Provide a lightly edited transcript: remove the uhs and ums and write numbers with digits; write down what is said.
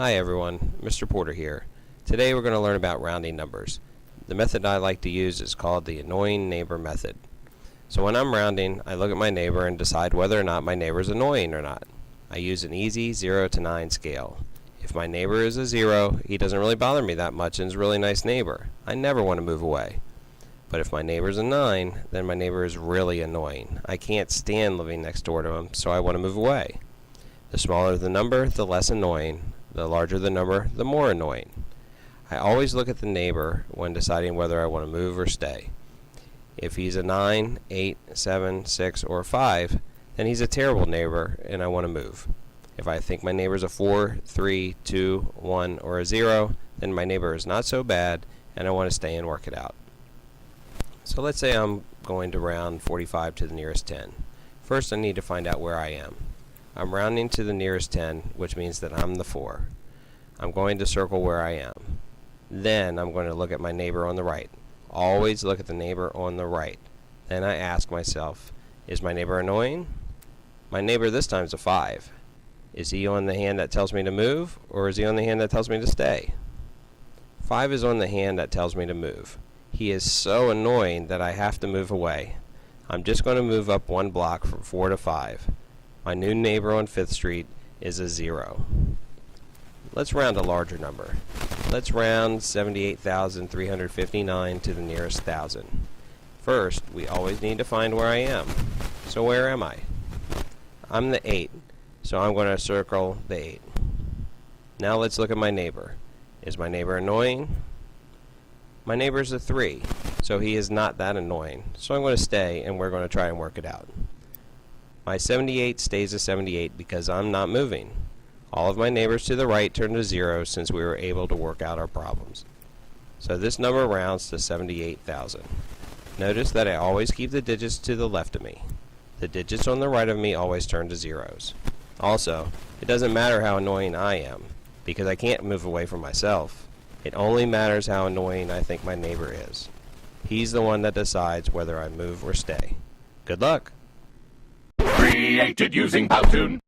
Hi everyone, Mr. Porter here. Today we're going to learn about rounding numbers. The method I like to use is called the annoying neighbor method. So when I'm rounding, I look at my neighbor and decide whether or not my neighbor is annoying or not. I use an easy 0 to 9 scale. If my neighbor is a 0, he doesn't really bother me that much and is a really nice neighbor. I never want to move away. But if my neighbor is a 9, then my neighbor is really annoying. I can't stand living next door to him, so I want to move away. The smaller the number, the less annoying. The larger the number, the more annoying. I always look at the neighbor when deciding whether I want to move or stay. If he's a 9, 8, 7, 6, or 5, then he's a terrible neighbor and I want to move. If I think my neighbor's a 4, 3, 2, 1, or a 0, then my neighbor is not so bad and I want to stay and work it out. So let's say I'm going to round 45 to the nearest 10. First I need to find out where I am. I'm rounding to the nearest 10, which means that I'm the 4. I'm going to circle where I am. Then I'm going to look at my neighbor on the right. Always look at the neighbor on the right. Then I ask myself, is my neighbor annoying? My neighbor this time is a 5. Is he on the hand that tells me to move, or is he on the hand that tells me to stay? 5 is on the hand that tells me to move. He is so annoying that I have to move away. I'm just going to move up one block from 4 to 5. My new neighbor on 5th Street is a 0. Let's round a larger number. Let's round 78,359 to the nearest 1,000. First, we always need to find where I am. So where am I? I'm the 8, so I'm going to circle the 8. Now let's look at my neighbor. Is my neighbor annoying? My neighbor's a 3, so he is not that annoying. So I'm going to stay and we're going to try and work it out. My 78 stays a 78 because I'm not moving. All of my neighbors to the right turn to 0 since we were able to work out our problems. So this number rounds to 78,000. Notice that I always keep the digits to the left of me. The digits on the right of me always turn to zeros. Also, it doesn't matter how annoying I am, because I can't move away from myself. It only matters how annoying I think my neighbor is. He's the one that decides whether I move or stay. Good luck! Created using Powtoon.